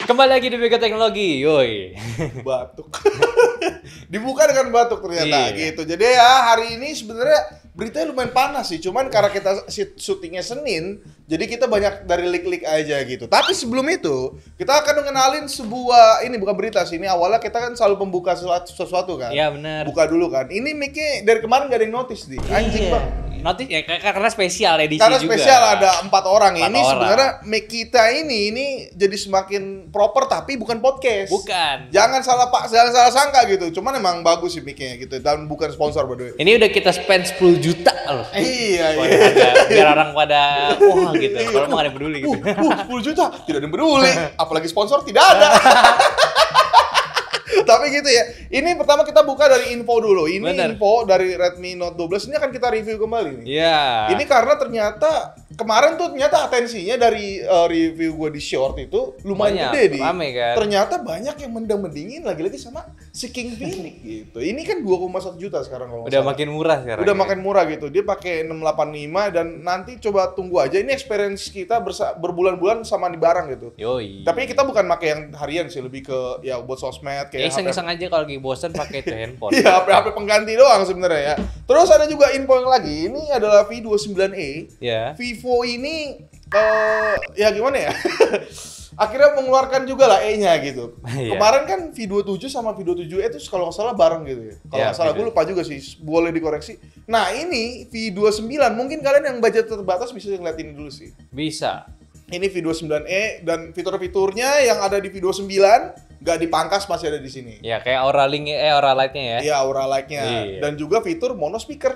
Kembali lagi di Bego Teknologi, yoi. Batuk. Dibuka dengan batuk ternyata gitu. Jadi ya hari ini sebenarnya beritanya lumayan panas sih. Cuman karena kita syutingnya Senin, jadi kita banyak dari leak-leak aja gitu. Tapi sebelum itu, kita akan mengenalin sebuah, ini bukan berita sih, ini awalnya kita kan selalu pembuka sesuatu kan. Iya benar. Buka dulu kan. Ini mic-nya dari kemarin gak ada yang notice nih. Anjing bang. Notice ya karena spesial edisi Karena juga. spesial ada 4 orang. 4 ini orang. sebenarnya mic kita ini jadi semakin proper tapi bukan podcast. Bukan. Jangan salah sangka gitu. Cuman emang bagus sih mic-nya gitu dan bukan sponsor by the way. Ini udah kita spend 10 juta loh. Iya. Biar orang pada wah gitu. Kalau mau ada yang peduli gitu. 10 juta tidak ada yang peduli. Apalagi sponsor tidak ada. Tapi gitu ya. Ini pertama kita buka dari info dulu. Ini Bener. info dari Redmi Note 12 ini akan kita review kembali nih. Iya. Ini karena ternyata kemarin tuh ternyata atensinya dari review gue di short itu lumayan Banyak, gede rame kan. Ternyata banyak yang mending-mendingin lagi-lagi sama si King Phoenix gitu. Ini kan 2,1 juta sekarang kalau nggak Udah salah. makin murah sekarang. Udah ya. makin murah gitu. Dia pakai 685 dan nanti coba tunggu aja ini experience kita berbulan-bulan sama di barang gitu. Yoi. Tapi kita bukan pakai yang harian sih, lebih ke ya buat sosmed kayak iseng-iseng aja kalau lagi bosan pakai itu handphone. Iya, HP pengganti doang sebenarnya ya. Terus ada juga info yang lagi. Ini adalah V29e. Ya. Vivo ini ya gimana ya? Akhirnya mengeluarkan juga lah E-nya gitu. Iya. Kemarin kan V27 sama V27e itu kalau nggak salah bareng gitu ya. Kalau Iya, nggak salah, gitu. gue lupa juga sih. Boleh dikoreksi. Nah ini V29, mungkin kalian yang budget terbatas bisa ngeliat ini dulu sih. Bisa. Ini V29e dan fitur-fiturnya yang ada di V29 nggak dipangkas, masih ada di sini. Ya kayak Aura Light-nya ya. Iya, aura light-nya. Iya. Dan juga fitur mono speaker.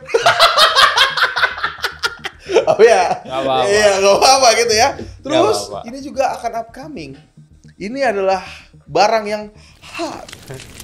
Oh ya? Nggak apa-apa. Iya, nggak apa-apa gitu ya. Terus, apa-apa. ini juga akan upcoming. Ini adalah barang yang hot.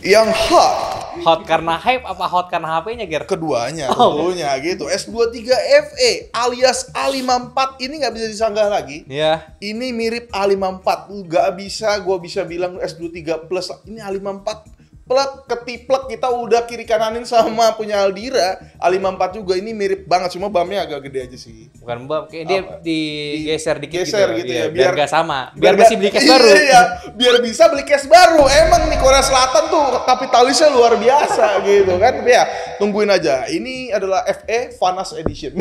Yang hot. Hot karena hype apa hot karena HP-nya, Ger? Keduanya, Oh. tentunya gitu. S23 FE alias A54 ini nggak bisa disanggah lagi. Iya. Ini mirip A54. Nggak bisa, gua bisa bilang S23 Plus. Ini A54 plek ketiplek, kita udah kiri kananin sama punya Aldira. A54 juga ini mirip banget, cuma bamnya agak gede aja sih. Bukan bam, kayak dia Apa? digeser dikit Geser gitu. gitu Iya, ya, biar nggak sama. Biar masih beli case Iya, baru. Iya, biar bisa beli case baru. Emang nih Korea Selatan tuh kapitalisnya luar biasa gitu kan. Tapi ya, tungguin aja. Ini adalah FE Vanas Edition.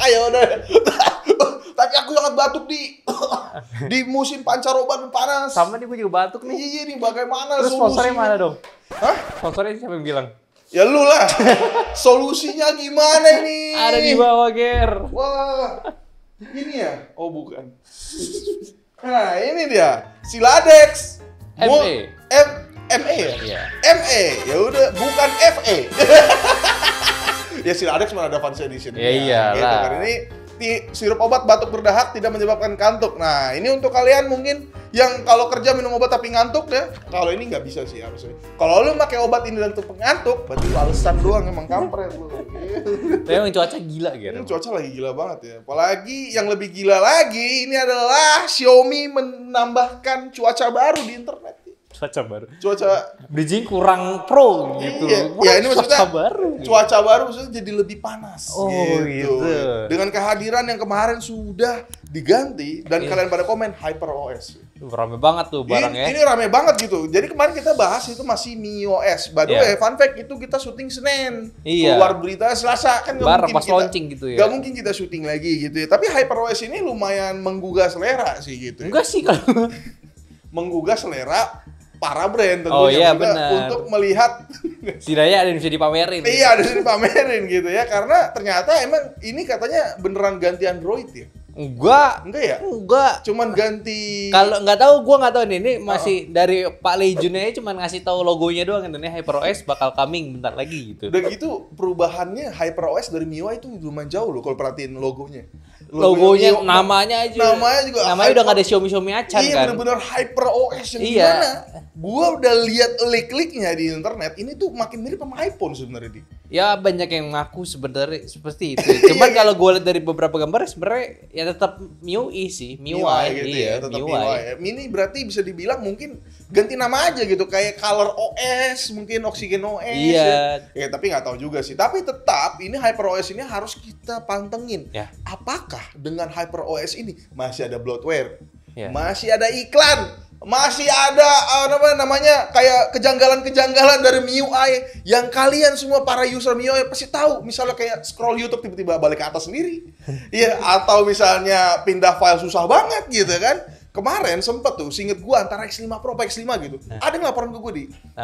Ayo udah. Tapi aku sangat batuk di musim pancaroba panas. Sama nih gue juga batuk nih. Iya nih, bagaimana Terus sponsornya solusinya? mana dong? Hah? Sponsornya siapa yang bilang? Ya lu lah. Solusinya gimana ini? Ada di bawah, Ger. Wah. Ini ya? Oh, bukan. Nah, ini dia. Siladex. ME. ME ya? Iya. ME. Ya udah, bukan FE. Ya Siladex mana ada Fans Edition. Ya iyalah. Gitu kan. Ini sirup obat batuk berdahak tidak menyebabkan kantuk. Nah, ini untuk kalian mungkin yang kalau kerja minum obat tapi ngantuk ya. Kalau ini nggak bisa sih harusnya. Kalau lu pakai obat ini untuk pengantuk, berarti lu alasan doang, emang kampret lu. Tapi emang cuaca gila, Ger. Ini cuaca lagi gila banget ya. Apalagi yang lebih gila lagi, ini adalah Xiaomi menambahkan cuaca baru di internet. Cuaca baru. Cuaca Bridging kurang pro gitu. Iya, Wah, ya ini maksudnya cuaca baru. cuaca baru maksudnya jadi lebih panas. Oh, gitu. Dengan kehadiran yang kemarin sudah diganti dan kalian pada komen HyperOS. Rame banget tuh barangnya. Ini rame banget gitu. Jadi kemarin kita bahas itu masih MIUI. By the Iya. way, fun fact itu kita syuting Senin. Iya. Keluar berita Selasa kan nggak Bareng mungkin pas kita, launching gitu ya. nggak mungkin kita syuting lagi gitu ya. Tapi HyperOS ini lumayan menggugah selera sih gitu. Enggak sih kalau Menggugah selera para brand tentunya. Oh, iya, Maksudnya benar. untuk melihat setidaknya ada yang bisa dipamerin. iya, ada yang dipamerin gitu ya. Karena ternyata emang ini katanya beneran ganti Android ya. Enggak. Enggak ya? Enggak. Cuman ganti Kalau nggak tahu, gua nggak tahu nih. Ini masih dari Pak Legionnya aja cuman ngasih tahu logonya doang. Ini HyperOS bakal coming bentar lagi gitu. udah gitu perubahannya HyperOS dari MIUI itu lumayan jauh loh kalau perhatiin logonya. Logonya, MIUI, namanya aja. namanya juga Namanya udah nggak ada Xiaomi acan iya, kan. bener-bener HyperOS yang Iya. gimana? Gua udah lihat leak-leaknya di internet. Ini tuh makin mirip sama iPhone sebenarnya di. Ya banyak yang ngaku sebenarnya seperti itu. Cuman kalau gue lihat dari beberapa gambar sebenarnya ya tetap MIUI sih, MIUI gitu iya, ya, tetap MIUI. MIUI. Ini berarti bisa dibilang mungkin ganti nama aja gitu, kayak Color OS, mungkin Oxygen OS. Iya. Ya, tapi nggak tahu juga sih. Tapi tetap ini HyperOS ini harus kita pantengin. Ya. Apakah dengan HyperOS ini masih ada bloatware? Ya. Masih ada iklan? masih ada namanya kayak kejanggalan-kejanggalan dari MIUI yang kalian semua para user MIUI pasti tahu. Misalnya kayak scroll YouTube tiba-tiba balik ke atas sendiri. Iya, atau misalnya pindah file susah banget gitu kan. Kemarin sempet tuh, seinget gua antara X5 Pro apa X5 gitu. Ada yang laporan ke gua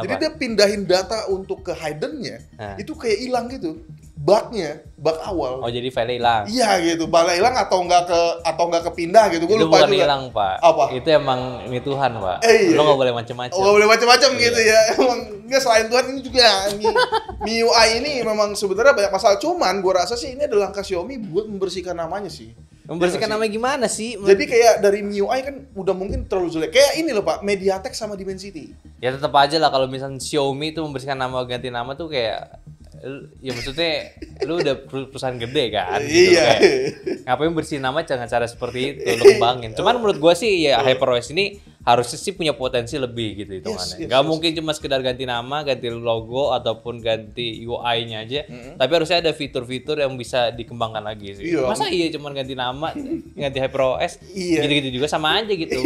jadi dia pindahin data untuk ke hidden-nya, itu kayak hilang gitu. Bug awal. Oh, jadi file hilang. Iya gitu, file hilang atau nggak kepindah gitu. Gua itu lupa bukan juga. hilang, Pak. Apa? Itu emang ini Tuhan, Pak. Iya. Lo nggak boleh macam-macam. Oh, nggak boleh macam-macam gitu ya. Emang nggak, selain Tuhan ini juga MIUI ini memang sebenarnya banyak masalah. Cuman gua rasa sih ini adalah langkah Xiaomi buat membersihkan namanya sih. Membersihkan nama gimana sih? Jadi kayak dari MIUI kan udah mungkin terlalu jelek. Kayak ini loh Pak, MediaTek sama Dimensity. Ya tetap aja lah kalau misalnya Xiaomi itu membersihkan nama ganti nama tuh kayak ya maksudnya lu udah perusahaan gede kan gitu, Iya. ngapain bersihin nama jangan cara seperti itu lu kembangin. Cuman menurut gua sih ya HyperOS ini harusnya sih punya potensi lebih gitu hitungannya. Gak mungkin cuma sekedar ganti nama, ganti logo ataupun ganti UI-nya aja. Tapi harusnya ada fitur-fitur yang bisa dikembangkan lagi sih. Masa iya cuma ganti nama, ganti HyperOS, gitu-gitu juga sama aja gitu.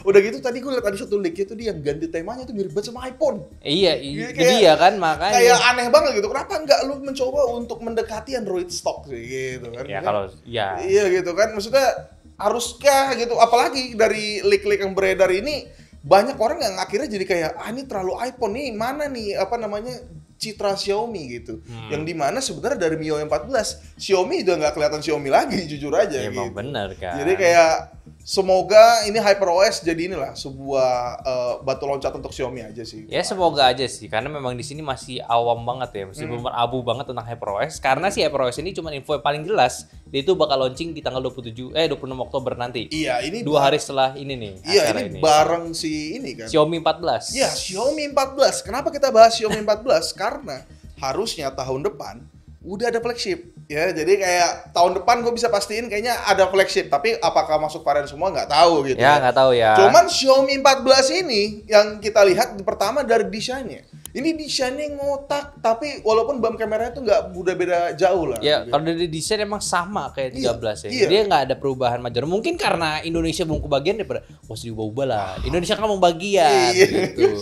Udah gitu tadi gue liat ada satu leak itu dia yang ganti temanya tuh mirip banget sama iPhone. Iya, jadi ya kan makanya. Kayak aneh banget gitu. Kenapa nggak lu mencoba untuk mendekati Android stock sih gitu kan? Ya kalau Iya gitu kan. Maksudnya haruskah gitu, apalagi dari leak-leak yang beredar ini banyak orang yang akhirnya jadi kayak ini terlalu iPhone nih, mana nih apa namanya citra Xiaomi gitu. Yang dimana sebenarnya dari MIUI 14 Xiaomi udah nggak kelihatan Xiaomi lagi, jujur aja ya, gitu. emang bener kan. Jadi kayak semoga ini HyperOS jadi inilah sebuah batu loncat untuk Xiaomi aja sih. Ya semoga aja sih, karena memang di sini masih awam banget ya, masih belum abu banget tentang HyperOS. Karena si HyperOS ini cuma info yang paling jelas, dia itu bakal launching di tanggal 26 Oktober nanti. Iya, ini 2 hari setelah ini nih. Iya, acara ini bareng si ini kan. Xiaomi 14. Iya, Xiaomi 14. Kenapa kita bahas Xiaomi 14? Karena harusnya tahun depan udah ada flagship. Ya, jadi kayak tahun depan gue bisa pastiin kayaknya ada flagship, tapi apakah masuk varian semua nggak tahu gitu. Ya, nggak tahu ya. Cuman Xiaomi 14 ini yang kita lihat pertama dari desainnya. Ini desainnya ngotak, tapi walaupun bump kameranya tuh nggak udah beda jauh lah. Ya, kalau dari desain emang sama kayak 13 ya. Iya. Dia nggak ada perubahan major. Mungkin karena Indonesia belum kebagian daripada harus diubah-ubah lah. Indonesia kan mau bagian gitu.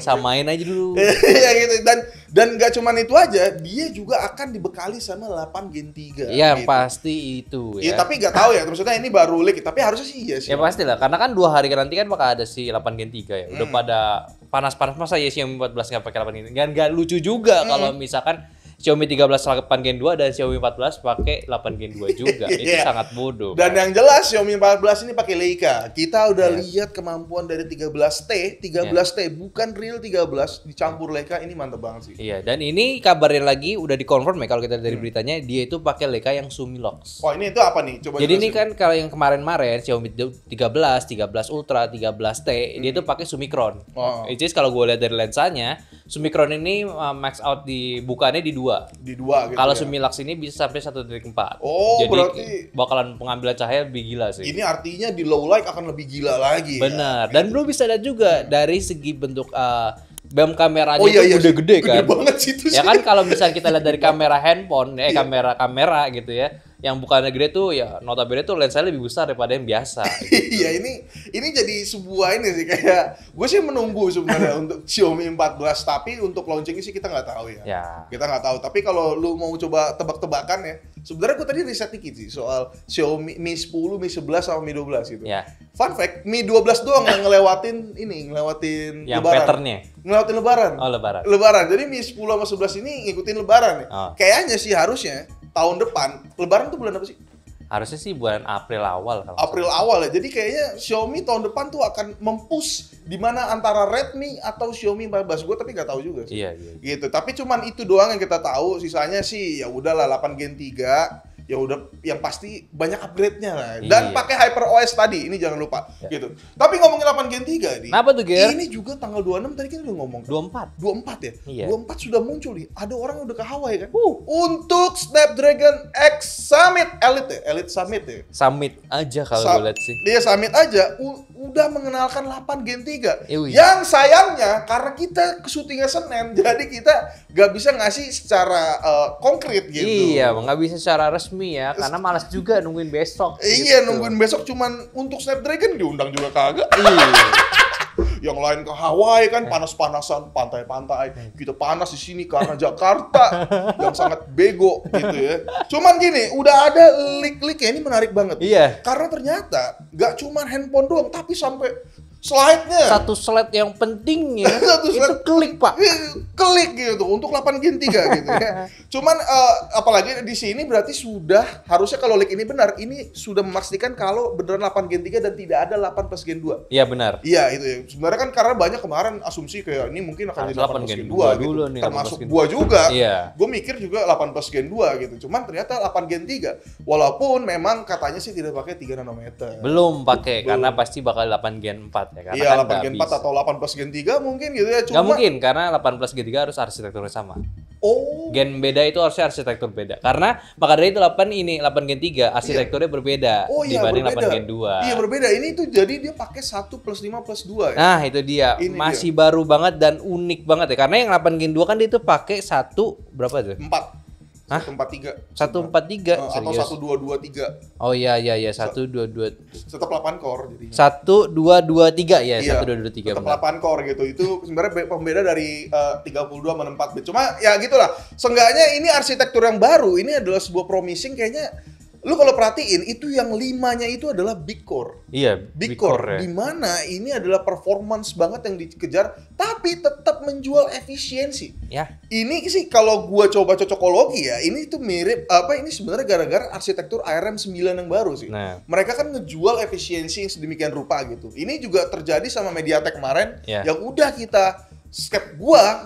Samain aja dulu. Iya gitu, dan nggak cuman itu aja, dia juga akan dibekali sama 8 Gen 3. Iya, gitu. pasti itu ya. Iya, tapi nggak tahu ya, maksudnya ini baru leak, tapi harusnya sih iya sih. Ya pasti lah, karena kan 2 hari nanti kan bakal ada si 8 Gen 3 ya. Udah pada panas-panas, masa ya Xiaomi 14 nggak pakai 8 Gen 3? Nggak lucu juga kalau misalkan Xiaomi 13 8 Gen 2 dan Xiaomi 14 pakai 8 Gen 2 juga. Itu sangat bodoh. Dan yang jelas Xiaomi 14 ini pakai Leica. Kita udah lihat kemampuan dari 13T bukan real 13 dicampur Leica, ini mantep banget sih. Iya, dan ini kabarnya lagi udah dikonfirm ya kalau kita dari beritanya, dia itu pakai Leica yang Sumilox. Wah, ini itu apa nih? Coba jadi ini kan kalau yang kemarin-kemarin Xiaomi 13 Ultra, 13T, dia itu pakai Summicron. Which is kalau gue lihat dari lensanya, Summicron ini max out di bukannya di 2 gitu. Kalau ya. Sumilox ini bisa sampai 1.4. Oh, jadi berarti bakalan pengambilan cahaya lebih gila sih. Ini artinya di low light akan lebih gila lagi. Benar. Ya? Dan belum bisa lihat juga dari segi bentuk BAM kameranya itu gede-gede kan. Gede banget sih itu sih. Ya kan kalau misalnya kita lihat dari kamera handphone, kamera gitu ya, yang bukannya gede tuh ya notabene tuh lensanya lebih besar daripada yang biasa. Gitu. Iya, ini jadi sebuah ini sih, kayak gue sih menunggu sebenarnya untuk Xiaomi 14, tapi untuk launching sih kita nggak tahu ya. Kita nggak tahu. Tapi kalau lu mau coba tebak-tebakan ya, sebenarnya gue tadi riset dikit sih soal Xiaomi Mi 10, Mi 11 sama Mi 12 gitu. Ya. Fun fact, Mi 12 doang yang ngelewatin yang Lebaran. patternnya. Ngelewatin Lebaran. Oh, Lebaran. Jadi Mi 10 sama 11 ini ngikutin Lebaran ya. Kayaknya sih harusnya tahun depan Lebaran tuh bulan apa sih? Harusnya sih bulan April awal kalau. April awal ya. Jadi kayaknya Xiaomi tahun depan tuh akan mempush di mana antara Redmi atau Xiaomi 14. Gue tapi nggak tahu juga sih. Iya. Gitu. Tapi cuman itu doang yang kita tahu. Sisanya sih ya udahlah 8 Gen 3. Ya udah, yang pasti banyak upgrade-nya lah. Dan pakai HyperOS tadi, ini jangan lupa gitu. Tapi ngomongin 8 Gen 3 nih. Kenapa tuh, Ger? Ini juga tanggal 26 tadi kita udah ngomong. 24 ya? Iya. 24 sudah muncul nih. Ada orang yang udah ke Hawaii kan? Untuk Snapdragon X Summit Elite ya? Elite Summit ya? Summit aja kalau gue lihat sih. Dia Summit aja udah mengenalkan 8 Gen 3. Iya. Yang sayangnya karena kita ke syutingnya Senin, jadi kita gak bisa ngasih secara konkret gitu. Iya, nggak bisa secara resmi ya, karena malas juga nungguin besok. Iya, gitu. nungguin besok cuman untuk Snapdragon diundang juga kagak. Iya. yang lain ke Hawaii kan panas-panasan pantai-pantai. Kita panas di sini karena Jakarta yang sangat bego gitu ya. Cuman gini, udah ada leak-leaknya ini menarik banget. Iya. Karena ternyata nggak cuma handphone doang, tapi sampai slide-nya. Satu slide yang pentingnya Satu itu slide. klik, Pak. Klik gitu untuk 8 Gen 3 gitu ya. Cuman apalagi di sini berarti sudah harusnya kalau leak ini benar, ini sudah memastikan kalau beneran 8 Gen 3 dan tidak ada 8 plus Gen 2. Iya benar. Iya itu ya. Sebenarnya kan karena banyak kemarin asumsi kayak ini mungkin akan jadi 8 plus Gen 2 gitu. dulu nih, 8 Termasuk plus Gen gua juga. Iya. Gue mikir juga 8 plus Gen 2 gitu. Cuman ternyata 8 Gen 3. Walaupun memang katanya sih tidak pakai 3 nanometer. Belum pakai karena pasti bakal 8 Gen 4 ya karena Iya, kan 8 Gen 4 atau 8 plus Gen 3 mungkin gitu ya. Nggak mungkin karena 8 plus Gen 3 harus arsitekturnya sama. Oh. Gen beda itu harusnya arsitektur beda. Karena maka dari itu 8 Gen 3 arsitekturnya berbeda dibanding berbeda. 8 Gen 2. Iya berbeda. Ini tuh jadi dia pakai 1 plus 5 plus 2 ya. Nah, itu dia. Ini masih baru banget dan unik banget ya. Karena yang 8 Gen 2 kan dia itu pakai berapa tuh? 4. Hah? 143. 143 Atau serius. 1223. Oh iya 1222. Tetap 8 core jadinya. 1223 ya, Iya, 1223 tetap benar. 8 core gitu. Itu sebenarnya pembeda dari 32 sama 64 bit. Cuma ya gitulah. Seenggaknya ini arsitektur yang baru. Ini adalah sebuah promising kayaknya. Lu kalau perhatiin itu yang 5-nya itu adalah big core. Iya, Big big core, core ya. di mana ini adalah performance banget yang dikejar, tapi tetap menjual efisiensi. Ya. Ini sih kalau gua coba cocokologi ya, ini tuh mirip ini sebenarnya gara-gara arsitektur ARM 9 yang baru sih. Nah. Mereka kan ngejual efisiensi yang sedemikian rupa gitu. Ini juga terjadi sama MediaTek kemarin Ya. yang udah kita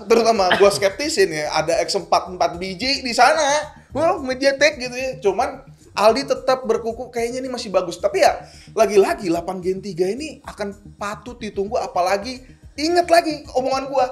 terutama gua skeptisin ya, ada X4 4 biji di sana. Well, MediaTek gitu ya. Cuman Aldi tetap berkuku kayaknya ini masih bagus. Tapi ya lagi-lagi 8 Gen 3 ini akan patut ditunggu, apalagi ingat lagi omongan gua.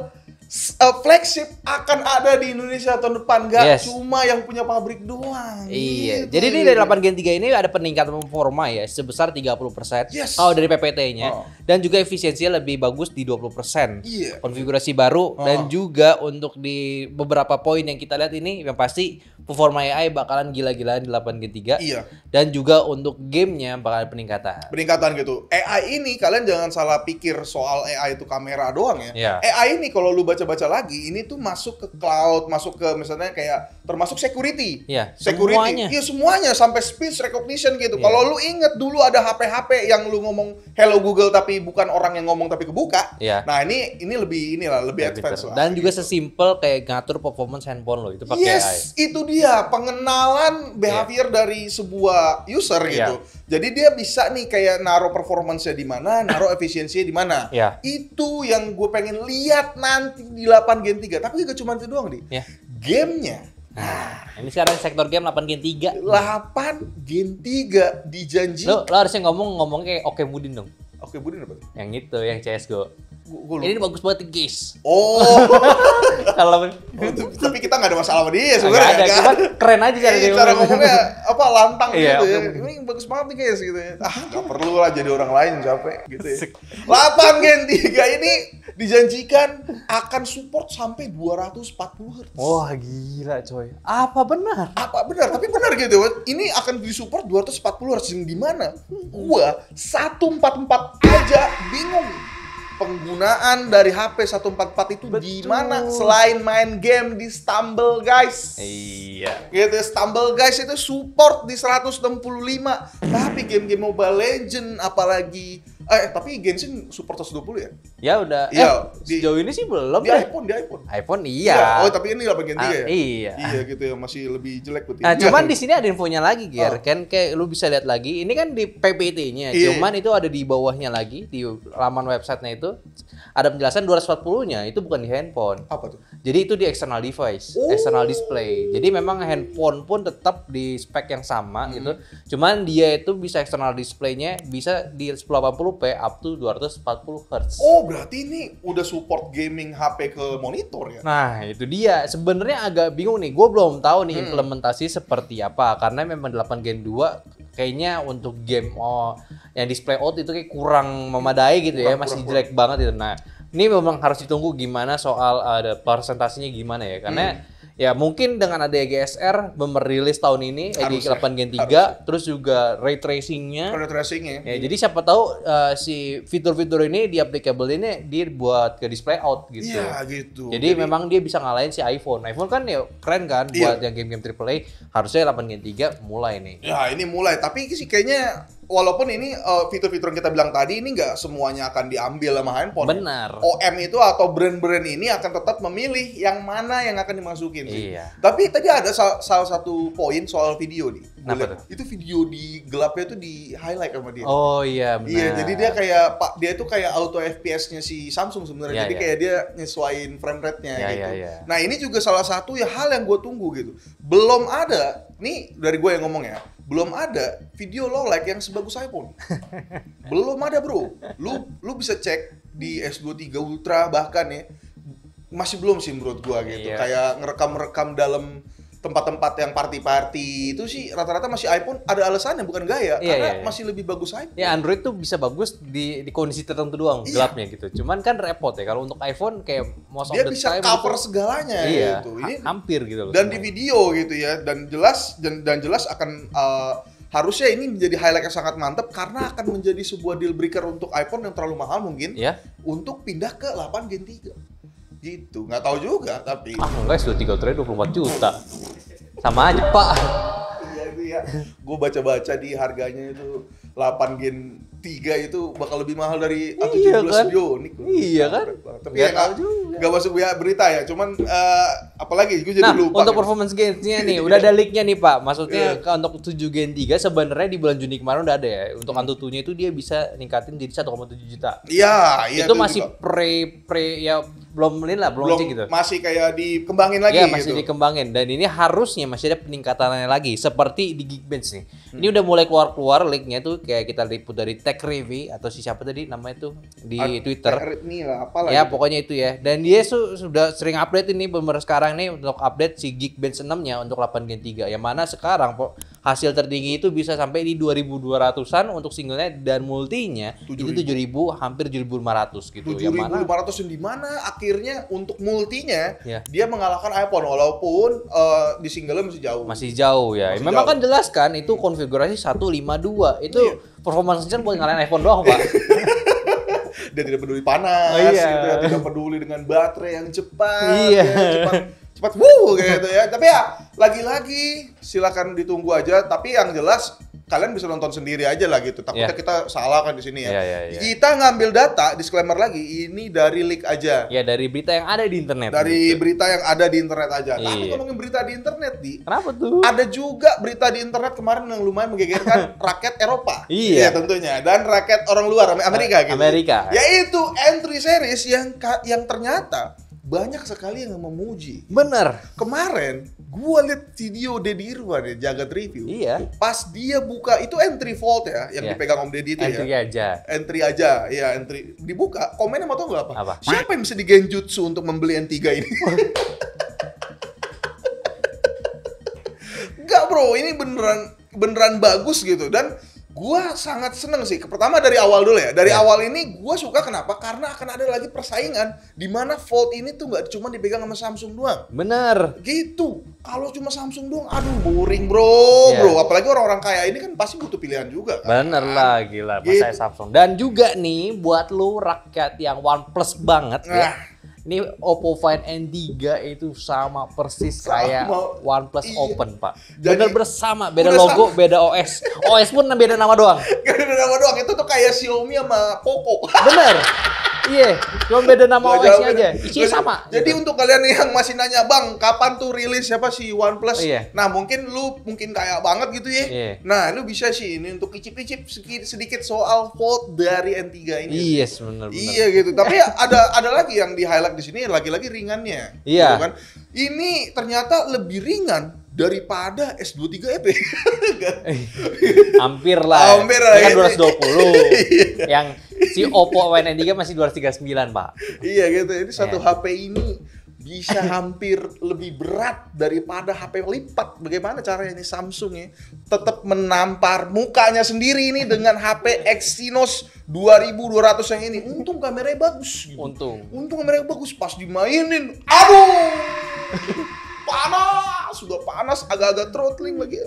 Flagship akan ada di Indonesia tahun depan, nggak cuma yang punya pabrik doang. Iya. Gitu. Jadi ini dari 8 Gen 3 ini ada peningkatan performa ya sebesar 30%. Yes. Kalau dari PPT-nya dan juga efisiensinya lebih bagus di 20%. Iya. Konfigurasi baru dan juga untuk di beberapa poin yang kita lihat ini yang pasti performa AI bakalan gila-gilaan di 8 Gen 3. Iya. Dan juga untuk gamenya bakalan Peningkatan gitu. AI ini kalian jangan salah pikir soal AI itu kamera doang ya. Iya. AI ini kalau lu baca-baca lagi, ini tuh masuk ke cloud, masuk ke misalnya kayak termasuk security. Iya, Security. semuanya. Iya semuanya sampai speech recognition gitu. Iya. Kalau lu inget dulu ada HP-HP yang lu ngomong hello Google tapi bukan orang yang ngomong tapi kebuka. Iya. Nah, ini lebih advance lah. Dan juga gitu. sesimpel kayak ngatur performance handphone lo itu pakai AI. Yes, itu dia pengenalan behavior dari sebuah user gitu. Jadi dia bisa nih kayak naruh performance-nya di mana, naruh efisiensinya di mana. Iya. Itu yang gue pengen lihat nanti di 8 Gen 3. Tapi gak cuma itu doang, Di. Iya. Game-nya. Nah, ini sekarang sektor game 8 Gen 3. 8 Gen 3 dijanjikan. Lo harusnya ngomong kayak Oke Mudin dong. Oke, Budi apa? Yang itu, yang CSGO. Gue Ini bagus banget guys. Oh. Kalau Tapi kita nggak ada masalah sama dia nggak sebenarnya. ada, kan? cuman keren aja cara dia Cara ngomong. ngomongnya lantang Iya, gitu ya. oke. Ini bagus banget nih guys gitu ya. Nggak perlu lah jadi orang lain capek gitu ya. 8 Gen 3 ini dijanjikan akan support sampai 240 Hz. Wah gila coy. Apa benar? Apa benar? Tapi benar gitu. Ini akan disupport 240 Hz yang di mana? Gua 144 aja bingung. Penggunaan dari HP 144 itu di mana selain main game di Stumble guys. Iya. Gitu, Stumble guys itu support di 165. Tapi game-game Mobile Legend apalagi tapi Genshin support 120 ya? Ya udah. Iya, Sejauh ini sih belum Di deh. iPhone. iPhone iya. Oh, tapi ini 8 Gen 3 ya? Iya. Iya gitu ya, masih lebih jelek berarti. Nah, cuman di sini ada infonya lagi, Ger. Kan kayak lu bisa lihat lagi. Ini kan di PPT-nya. Iya. Cuman itu ada di bawahnya lagi di laman websitenya itu ada penjelasan 240-nya itu bukan di handphone. Apa tuh? Jadi itu di external device, external display. Jadi memang handphone pun tetap di spek yang sama gitu. Cuman dia itu bisa external display-nya bisa di 1080p up to 240 Hz. Oh, berarti ini udah support gaming HP ke monitor ya? Nah, itu dia. Sebenarnya agak bingung nih. Gue belum tahu nih implementasi seperti apa karena memang 8 Gen 2 kayaknya untuk game yang display out itu kayak kurang memadai gitu ya, masih jelek banget itu. Nah, ini memang harus ditunggu gimana soal ada presentasinya gimana ya, karena Ya mungkin dengan ada GSR merilis tahun ini Harusnya. 8 Gen 3, terus juga ray tracing-nya. Ray tracing-nya. Ya, jadi siapa tahu si fitur-fitur ini di applicable ini dibuat ke display out gitu. Iya gitu. Jadi memang dia bisa ngalahin si iPhone. iPhone kan ya keren kan buat yang game-game AAA. Harusnya 8 Gen 3 mulai nih. Ya ini mulai, tapi sih kayaknya walaupun ini fitur-fitur yang kita bilang tadi ini nggak semuanya akan diambil sama handphone. Benar. OM itu atau brand-brand ini akan tetap memilih yang mana yang akan dimasukin sih. Iya. Tapi tadi ada salah satu poin soal video nih. Kenapa tuh? Itu video di gelapnya tuh di highlight sama dia. Oh iya benar. Iya, jadi dia itu kayak auto FPS-nya si Samsung sebenarnya. Iya, Jadi iya. kayak dia nyesuaiin frame rate-nya Iya, gitu. iya, iya. Nah, ini juga salah satu ya hal yang gue tunggu gitu. Belum ada, nih dari gue yang ngomong ya, belum ada video low light yang sebagus iPhone. Belum ada, Bro. Lu bisa cek di S23 Ultra bahkan ya. Masih belum sih menurut gue gitu. Iya. Kayak ngerekam-rekam dalam tempat-tempat yang party-party itu sih rata-rata masih iPhone, ada alasannya bukan gaya, karena iya. masih lebih bagus iPhone. Ya Android tuh bisa bagus di kondisi tertentu doang gelapnya gitu. Cuman kan repot ya kalau untuk iPhone kayak most Dia of the bisa time cover itu, segalanya iya, gitu. Ini hampir gitu loh. dan di semuanya. video gitu ya, dan jelas akan harusnya ini menjadi highlight yang sangat mantap karena akan menjadi sebuah deal breaker untuk iPhone yang terlalu mahal mungkin Ya. untuk pindah ke 8 Gen 3. Gitu. Nggak tahu juga tapi Enggak, sudah 3 Ultra 24 juta. Sama aja, Pak. iya itu ya. Gue baca-baca di harganya itu 8 Gen 3 itu bakal lebih mahal dari Iya A17 kan? Bionic. Iya kan? Tapi Nggak ya tahu juga. nggak masuk berita ya. Cuman apalagi gue jadi Nah, lupa. untuk gitu. performance gains-nya nih, udah ada leak-nya nih, Pak. Maksudnya untuk 7 Gen 3 sebenarnya di bulan Juni kemarin udah ada ya. Untuk Antutu-nya itu dia bisa ningkatin jadi 1,7 juta. Iya, Itu masih juga. pre ya belum launching gitu. Masih kayak dikembangin lagi Iya, masih gitu. dikembangin dan ini harusnya masih ada peningkatannya lagi seperti di Geekbench nih. Ini udah mulai keluar leak-nya tuh kayak kita liput dari Tech Review atau si siapa tadi namanya tuh di Twitter. Ini lah, apalah Ya gitu. pokoknya itu ya. Dan dia sudah sering update ini bener sekarang nih untuk update si Geekbench 6-nya untuk 8 Gen 3. Yang mana sekarang hasil tertinggi itu bisa sampai di 2.200-an untuk singlenya dan multinya itu 7.000 hampir 7.500 gitu. Yang mana 7.500 yang di mana akhirnya untuk multinya Ya. dia mengalahkan iPhone walaupun di single masih jauh. masih jauh ya. Masih Memang jauh. kan jelas kan itu konfigurasi 152. Itu Iya. performance-nya buat ngalahin iPhone doang, Pak. Dia tidak peduli panas, Oh, iya. gitu ya, tidak peduli dengan baterai yang cepat, Iya. ya, cepat gitu ya. Tapi ya lagi-lagi silakan ditunggu aja. Tapi yang jelas kalian bisa nonton sendiri aja lah gitu. Takutnya Iya. kita salah kan di sini ya. Iya. Kita ngambil data, disclaimer lagi, ini dari leak aja. Ya dari berita yang ada di internet. Dari gitu. berita yang ada di internet aja. Tapi Iya. ngomongin berita di internet Kenapa tuh? ada juga berita di internet kemarin yang lumayan menggegerkan rakyat Eropa. Iya. Tentunya. Dan rakyat orang luar Amerika gitu. Amerika. Yaitu entry series yang ternyata banyak sekali yang memuji. Bener. Kemarin gua liat video Deddy Irwan ya, Jagat Review. Iya. Pas dia buka itu entry vault ya yang Iya. dipegang Om Deddy itu Entry ya. aja. Entry aja, ya entry dibuka. Komennya mau tau nggak apa? Apa? Siapa yang bisa digenjutsu untuk membeli N3 ini? Enggak bro, ini beneran bagus gitu dan gua sangat seneng sih. Pertama dari awal dulu ya. Dari Ya. awal ini gua suka kenapa? Karena akan ada lagi persaingan di mana Fold ini tuh nggak cuma dipegang sama Samsung doang. Bener. Gitu. Kalau cuma Samsung doang, aduh boring bro, Iya. bro. Apalagi orang-orang kaya ini kan pasti butuh pilihan juga kan. Bener lah, gila. Gitu. Masa Samsung. Dan juga nih, buat lu rakyat yang OnePlus banget ya. Nah. Ini Oppo Find N3 itu sama persis Sama. kayak OnePlus Iya. Open, Pak. Jadi- Bener bersama, beda Udah logo, beda OS. OS pun beda nama doang. Gak ada nama doang, itu tuh kayak Xiaomi sama Poco. Bener. Iya, cuma beda nama Nggak OS-nya jauh aja. beda. Isinya sama. Jadi gitu. untuk kalian yang masih nanya, Bang, kapan tuh rilis siapa si OnePlus? Iya. Nah, mungkin lu kaya banget gitu ya. Iya. Nah, lu bisa sih ini untuk icip-icip sedikit soal Fold dari N3 ini. Yes, bener. Iya gitu. Tapi ya ada lagi yang di highlight di sini lagi-lagi ringannya. Iya. Gitu kan. Ini ternyata lebih ringan daripada S23 EP. Hampir lah. Hampir lah, Ini kan ini. 220. Yang si Oppo Find N3 masih 239, Pak. Iya gitu. Ini satu Iya. HP ini bisa hampir lebih berat daripada HP lipat. Bagaimana caranya ini Samsung ya tetap menampar mukanya sendiri ini dengan HP Exynos 2200 yang ini. Untung kameranya bagus gitu. Untung. Untung kameranya bagus pas dimainin. Aduh. sudah panas, agak-agak throttling lagi.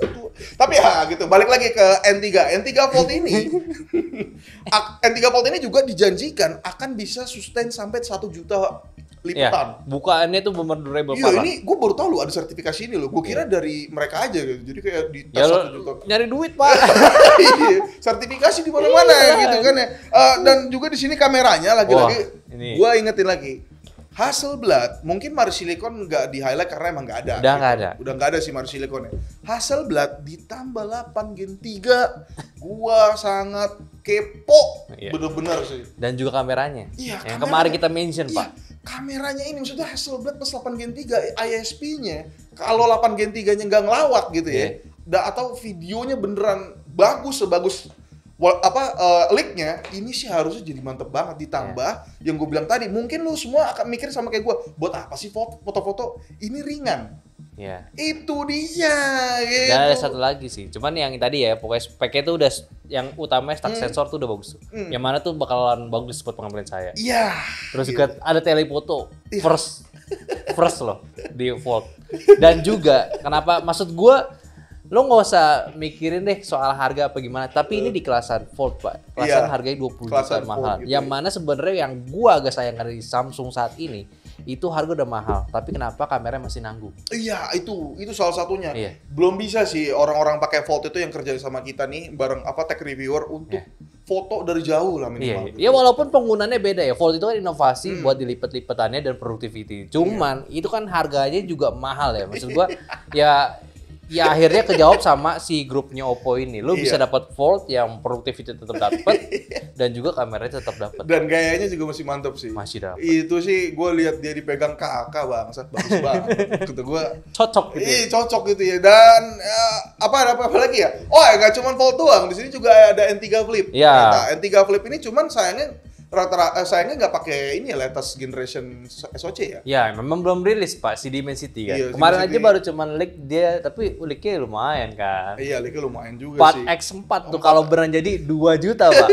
Tapi ya gitu, balik lagi ke N3 Volt ini. N3 Volt ini juga dijanjikan akan bisa sustain sampai 1 juta lipatan. Ya, bukaannya tuh bener durable Iya, parah. ini gue baru tahu loh ada sertifikasi ini loh. Gue kira dari mereka aja gitu. Jadi kayak di Ya tes lo 1 juta. nyari duit, Pak. Iya, sertifikasi di mana-mana gitu kan ya. Dan juga di sini kameranya lagi-lagi. Wah, ini. Gue ingetin lagi. Hasselblad, mungkin Mars Silicon nggak di highlight karena emang nggak ada. Udah nggak ada. Udah nggak ada sih Mars Siliconnya. Hasselblad ditambah 8 Gen 3. Gua sangat kepo. Iya. Bener-bener sih. Dan juga kameranya. Iya, yang kameranya. kemarin kita mention, Iya, Pak. kameranya ini maksudnya Hasselblad plus 8 Gen 3 ISP-nya. Kalau 8 Gen 3-nya nggak ngelawak gitu ya. Atau videonya beneran bagus sebagus leak-nya, ini sih harusnya jadi mantep banget. Ditambah yang gue bilang tadi, mungkin lu semua akan mikir sama kayak gue, buat apa sih foto-foto ini ringan? Iya. Itu dia gitu. Dan ada satu lagi sih, cuman yang tadi ya pokoknya speknya tuh udah yang utamanya stack sensor tuh udah bagus tuh. Yang mana tuh bakalan bagus buat pengambilan saya. Iya. Terus juga ada telefoto first loh di Volt. Dan juga kenapa maksud gua lo nggak usah mikirin deh soal harga apa gimana, tapi ini di kelasan Volt, Pak. Kelasan harganya 20 juta Kelasan mahal. Volt gitu Yang mana sebenarnya yang gua agak sayangkan di Samsung saat ini itu harga udah mahal, tapi kenapa kameranya masih nanggung? Iya, itu salah satunya. Iya. Belum bisa sih orang-orang pakai Volt itu yang kerja sama kita nih bareng tech reviewer untuk foto dari jauh lah minimal. Iya, ya walaupun penggunaannya beda ya. Volt itu kan inovasi buat dilipet-lipetannya dan productivity. Cuman itu kan harganya juga mahal ya. Maksud gua ya akhirnya kejawab sama si grupnya Oppo ini. Lu bisa dapat Volt yang productivity tetap dapat dan juga kameranya tetap dapat. Dan gayanya juga masih mantap sih. Masih dapat. Itu sih gue lihat dia dipegang kakak bangsat, bagus banget. Kata gue Cocok gitu. cocok gitu ya. Dan ada apa lagi ya? Oh ya nggak cuma Volt doang. Di sini juga ada N3 Flip. Iya. Nah, N3 Flip ini cuman sayangnya nggak pakai ini ya latest generation SoC ya. Ya, memang belum rilis Pak si Dimensity kan. Iya, Kemarin Dimensity. aja baru cuman leak dia, tapi leaknya lumayan kan. Iya, leaknya lumayan juga Part sih. X4 tuh kalau beneran jadi 2 juta Pak.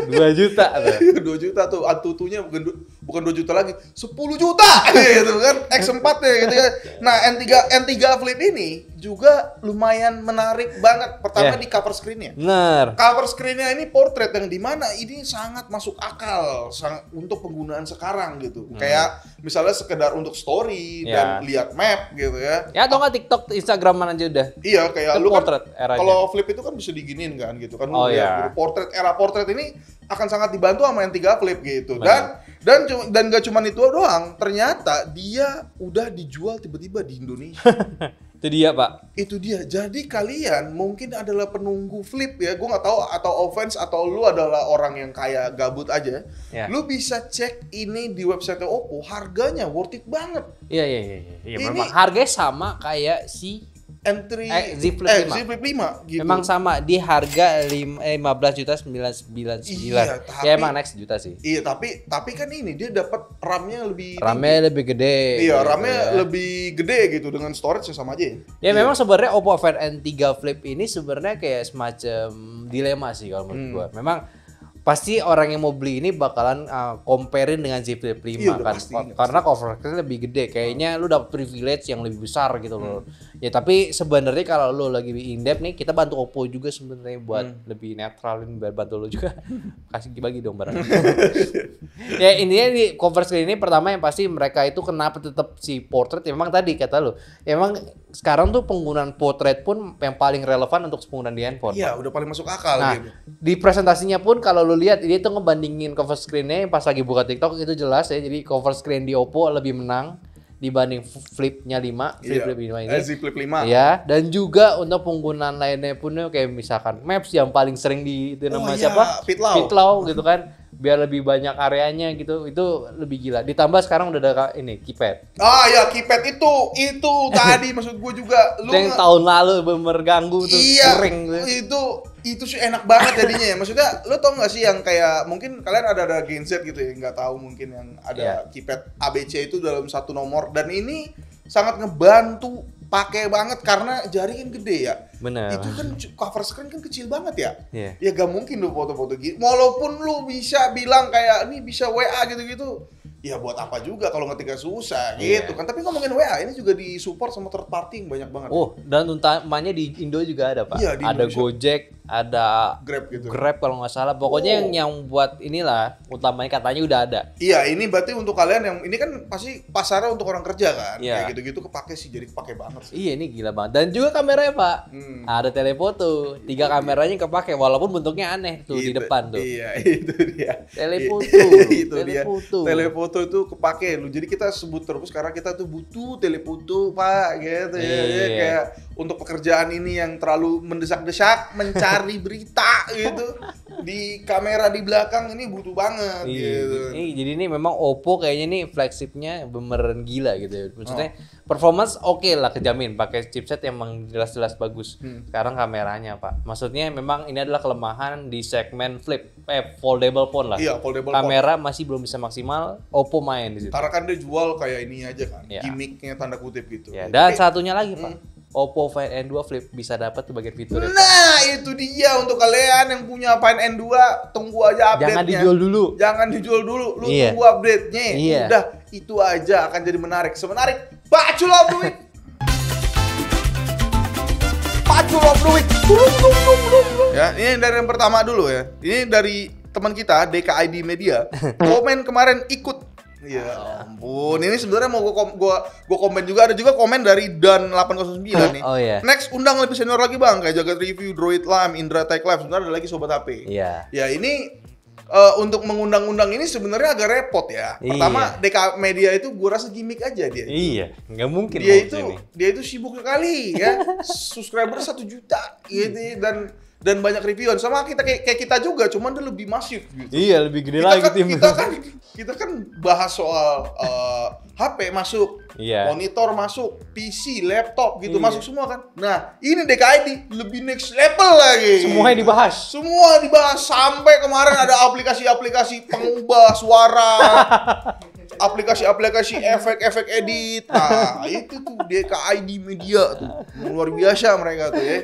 2 juta tuh. 2 juta tuh, Antutunya bukan 2 juta lagi, 10 juta gitu kan, X4 ya gitu ya. Nah, N3 Flip ini juga lumayan menarik banget. Pertama di cover screen-nya. Bener. Cover screen-nya ini portrait yang dimana ini sangat masuk akal untuk penggunaan sekarang gitu. Kayak misalnya sekedar untuk story dan lihat map gitu ya. Ya atau nggak TikTok, Instagram aja udah. Iya, kayak Kan lu kan portrait eranya. kalau Flip itu kan bisa diginiin kan gitu kan. Oh, Lu lihat iya. gitu. Era portrait ini akan sangat dibantu sama N3 Flip gitu. Dan gak cuma itu doang, ternyata dia udah dijual tiba-tiba di Indonesia. Itu dia Pak. Itu dia. Jadi kalian mungkin adalah penunggu Flip ya. Gue nggak tahu atau offense atau lu adalah orang yang kayak gabut aja. Ya. Lu bisa cek ini di website Oppo, harganya worth it banget. Iya. Ini- Memang harganya sama kayak si N3 Z Flip 5. Z Flip 5 gitu. Memang sama di harga 15.999. Iya, tapi- Ya emang next juta sih. Iya, tapi kan ini dia dapat RAM-nya lebih RAM-nya lebih gede. Iya, gitu RAM-nya ya. lebih gede gitu dengan storage sama aja. Ya memang sebenarnya Oppo Find N3 Flip ini sebenarnya kayak semacam dilema sih kalau menurut gua. Memang pasti orang yang mau beli ini bakalan comparein dengan Z Flip 5 Iya, udah kan. pasti. Karena covernya lebih gede. Kayaknya lu dapet privilege yang lebih besar gitu loh. Ya tapi sebenarnya kalau lu lagi in depth nih, kita bantu Oppo juga sebenarnya buat lebih netralin, biar bantu lu juga. Kasih bagi dong barang. Ya intinya di cover screen ini pertama yang pasti mereka itu kenapa tetap si portrait ya, memang tadi kata lu. Emang sekarang tuh penggunaan portrait pun yang paling relevan untuk penggunaan di handphone. Iya, udah paling masuk akal Nah, gitu. di presentasinya pun kalau lu lihat dia tuh ngebandingin cover screen-nya pas lagi buka TikTok itu jelas ya. Jadi cover screen di Oppo lebih menang dibanding Flip-nya 5, Flip 5 ini. Z Flip 5. Ya, dan juga untuk penggunaan lainnya pun kayak misalkan Maps yang paling sering di itu namanya siapa? Fitlaw gitu kan. Biar lebih banyak areanya gitu. Itu lebih gila. Ditambah sekarang udah ada ini keypad. Ah ya, keypad itu tadi maksud gue juga Itu yang tahun lalu bener ganggu tuh iya, kering tuh. itu sih enak banget jadinya ya. Maksudnya lu tau gak sih yang kayak mungkin kalian ada Gen Z gitu ya, nggak tahu mungkin yang ada keypad ABC itu dalam satu nomor, dan ini sangat ngebantu pakai banget karena jari kan gede ya. Bener. Itu kan cover screen kan kecil banget ya. Iya. Ya gak mungkin lu foto-foto gitu. Walaupun lu bisa bilang kayak ini bisa WA gitu-gitu, ya buat apa juga kalau ngetiknya susah gitu kan. Tapi ngomongin WA ini juga disupport sama third party yang banyak banget. Oh, dan utamanya di Indo juga ada, Pak. Iya, di ada Indonesia. Gojek, ada Grab gitu. Grab kalau nggak salah. Pokoknya yang buat inilah utamanya katanya udah ada. Iya, ini berarti untuk kalian yang ini kan pasti pasarnya untuk orang kerja kan. Iya. Kayak gitu-gitu kepake sih, jadi kepake banget sih. Iya, ini gila banget. Dan juga kameranya, Pak. Ada telefoto. 3 kameranya kepake walaupun bentuknya aneh tuh di depan tuh. Iya, itu dia. Telefoto. Itu dia. Telefoto. Telefoto itu kepake lu. Jadi kita sebut terus karena kita tuh butuh telefoto, Pak, gitu ya. Iya. Kayak untuk pekerjaan ini yang terlalu mendesak-desak mencari berita gitu. Di kamera di belakang ini butuh banget gitu. Jadi ini memang Oppo kayaknya nih flagshipnya beneran gila gitu ya. Maksudnya performance oke lah, kejamin pakai chipset yang memang jelas-jelas bagus. Sekarang kameranya, Pak. Maksudnya memang ini adalah kelemahan di segmen foldable phone lah. Iya, foldable Kamera masih belum bisa maksimal, Oppo main di situ. Karena kan dia jual kayak ini aja kan, Iya. gimmicknya tanda kutip gitu. Ya, dan satunya lagi, Pak. Oppo Find N2 Flip bisa dapat bagian fitur itu. Nah, itu dia untuk kalian yang punya Find N2, tunggu aja update-nya. Jangan dijual dulu. Jangan dijual dulu, lu Iya. tunggu update-nya. Iya. Udah, itu aja akan jadi menarik. Semenarik Pacul of the Week. Pacul of the Week. Ya, ini dari yang pertama dulu ya. Ini dari teman kita DKID Media. Komen kemarin ikut. Ya ampun, ini sebenarnya mau gua komen juga, ada juga komen dari Dan 809 nih. Oh iya. Next undang lebih senior lagi Bang, kayak Jagat Review, Droid Lam, Indra Tech Live, sebenarnya ada lagi Sobat HP. Iya. Ya ini untuk mengundang-undang ini sebenarnya agak repot ya. Pertama DK Media itu gua rasa gimmick aja dia. Iya, nggak mungkin Dia itu sibuk sekali ya. Subscriber 1 juta gitu dan banyak reviewan sama kita kayak kita juga, cuman dia lebih masif gitu. Iya, lebih gede lagi timnya. Kita kan bahas soal HP masuk, Iya. monitor masuk, PC, laptop gitu masuk semua kan. Nah, ini DKID lebih next level lagi. Semuanya dibahas. Semua dibahas sampai kemarin ada aplikasi-aplikasi pengubah suara, aplikasi-aplikasi efek-efek edit. Nah, itu tuh DKID Media tuh. Luar biasa mereka tuh ya.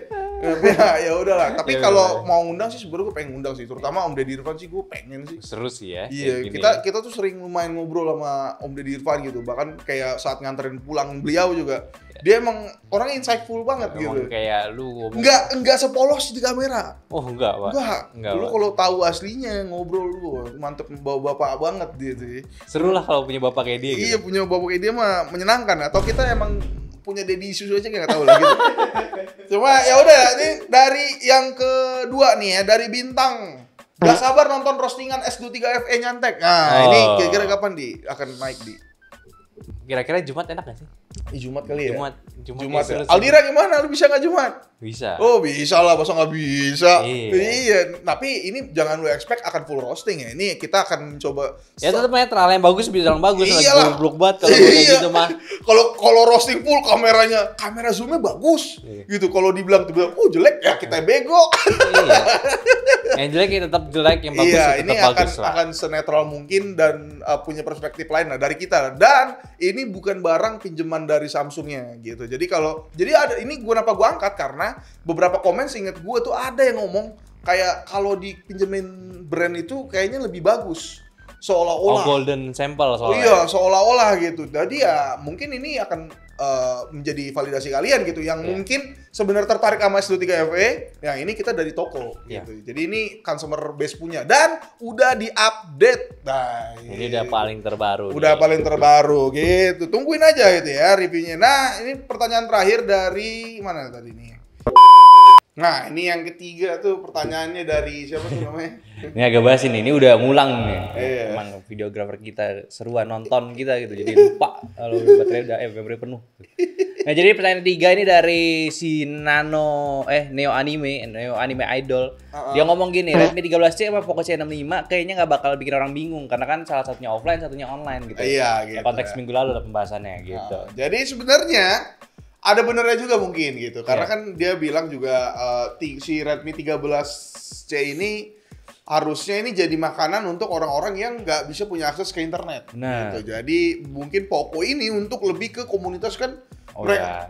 Ya udahlah, tapi kalau mau ngundang sih sebenarnya gue pengen ngundang sih, terutama Om Deddy Irfan sih gue pengen sih. Seru sih ya. Iya, kita tuh sering lumayan ngobrol sama Om Deddy Irfan gitu, bahkan kayak saat nganterin pulang beliau juga. Dia emang orang insightful banget Emang gitu. kayak lu ngomong. Enggak sepolos di kamera. Oh, enggak, Pak. Enggak. Lu kalau tahu aslinya ngobrol lu mantep, bawa bapak banget dia tuh. Seru lah kalau punya bapak kayak dia gitu. Iya, punya bapak kayak dia mah menyenangkan. Atau kita emang punya daddy susu aja nggak tahu lah gitu. Cuma ya udah, ini dari yang kedua nih ya, dari Bintang. Gak sabar nonton roastingan S23FE nyantek. Nah, ini kira-kira kapan akan naik di? Kira-kira Jumat enak gak sih? Jumat kali ya? Jumat ya. Aldira gimana? Lu bisa nggak Jumat? Bisa. Oh bisa lah, masa nggak bisa? Iya. Tapi ini jangan lu expect akan full roasting ya. Ini kita akan mencoba. Ya tetap netral, yang bagus bisa yang bagus. Iyalah. Blok banget kalau kayak gitu mah. Kalau roasting full kamera zoomnya bagus, gitu. Kalau dibilang jelek ya kita bego. Iya. Yang jelek ya tetap jelek, yang bagus ya tetap ini bagus lah. akan senetral mungkin dan punya perspektif lain lah dari kita. Dan ini bukan barang pinjaman dari Samsungnya gitu. Jadi ada ini kenapa gue angkat karena beberapa komen seinget gue tuh ada yang ngomong kayak kalau dipinjemin brand itu kayaknya lebih bagus. Seolah-olah. Golden sample soalnya. Iya, seolah-olah gitu. Jadi ya mungkin ini akan menjadi validasi kalian gitu. Yang mungkin sebenarnya tertarik sama S23FE, yang ini kita dari toko gitu. Jadi ini consumer base punya dan udah di-update. Nah, ini udah paling terbaru. Udah paling terbaru gitu. Tungguin aja gitu ya reviewnya. Nah, ini pertanyaan terakhir dari mana tadi nih? Nah, ini yang ketiga tuh pertanyaannya dari siapa tuh namanya? Ini agak basi nih, ini udah ngulang nih. Iya. Emang videografer kita seruan nonton kita gitu, jadi lupa kalau baterai udah baterai penuh. Nah, jadi pertanyaan ketiga ini dari si Neo Anime Idol. Dia ngomong gini, Redmi 13C sama Poco C65 kayaknya nggak bakal bikin orang bingung karena kan salah satunya offline, satunya online gitu. Iya, gitu. Konteks minggu lalu lah pembahasannya gitu. Jadi sebenarnya ada benernya juga mungkin gitu. Karena kan dia bilang juga si Redmi 13C ini harusnya ini jadi makanan untuk orang-orang yang nggak bisa punya akses ke internet. Nah. Gitu. Jadi mungkin Poco ini untuk lebih ke komunitas kan.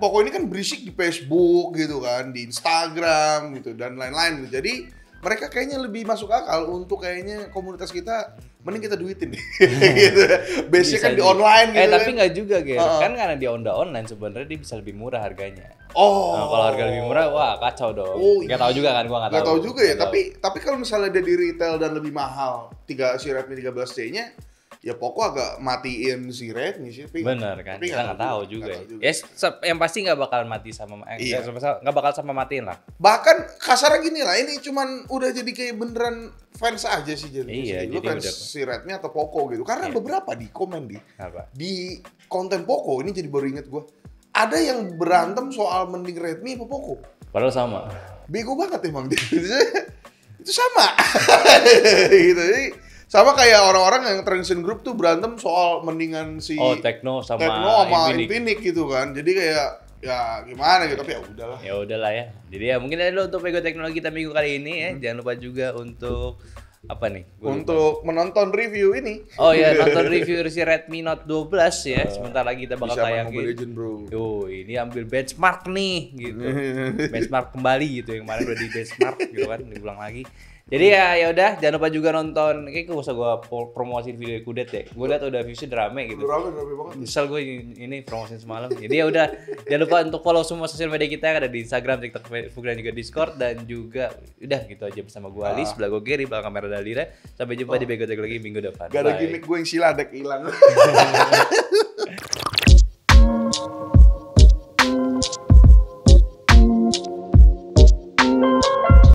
Poco ini kan berisik di Facebook gitu kan, di Instagram gitu dan lain-lain gitu. Jadi mereka kayaknya lebih masuk akal untuk kayaknya komunitas kita mending kita duitin deh. Gitu. Base-nya kan di online gitu. Tapi nggak juga, Ger. Kan karena dia online sebenarnya dia bisa lebih murah harganya. Nah, kalau harga lebih murah, wah kacau dong. Nggak tahu juga kan, gua nggak tahu. Nggak tahu juga ya, tapi kalau misalnya dia di retail dan lebih mahal, si Redmi 13C-nya, ya pokok agak matiin si Redmi sih. Bener kan, kita nggak tahu juga. Ya, yang pasti nggak bakal mati sama, nggak bakal sama matiin lah. Bahkan kasarnya gini lah, ini cuman udah jadi kayak beneran fans aja sih jadi. Iya, lu fans si Redmi atau Poco gitu. Karena beberapa di komen di konten Poco, ini jadi baru inget gue. Ada yang berantem soal mending Redmi apa Poco. Padahal sama. Bego banget emang dia. Itu sama. Gitu. Jadi sama kayak orang-orang yang Transcend Group tuh berantem soal mendingan si Tecno sama Infinix gitu kan. Jadi kayak ya gimana gitu, tapi ya udahlah. Ya udahlah ya. Jadi ya mungkin ada untuk Pego Teknologi kita minggu kali ini ya. Jangan lupa juga untuk apa nih? Untuk menonton review ini. Oh ya, nonton review si Redmi Note 12 ya. Sebentar lagi kita bakal tayangin. Mobile Legends, bro. Yo, ini ambil benchmark nih gitu. Benchmark kembali gitu, yang kemarin udah di benchmark gitu kan, diulang lagi. Jadi ya udah, jangan lupa juga nonton. Kayaknya gak usah gua promosiin video Kudet deh. Gua liat udah viewsnya rame gitu. Rame banget. Misal gue ini promosiin semalam. Jadi ya udah, jangan lupa untuk follow semua sosial media kita yang ada di Instagram, TikTok, Facebook dan juga Discord, dan juga udah gitu aja bersama gua Ali, sebelah gua Gary, belakang kamera Dalira. Sampai jumpa di Bego Teknologi minggu depan. Gak ada gimmick gue yang siladek hilang.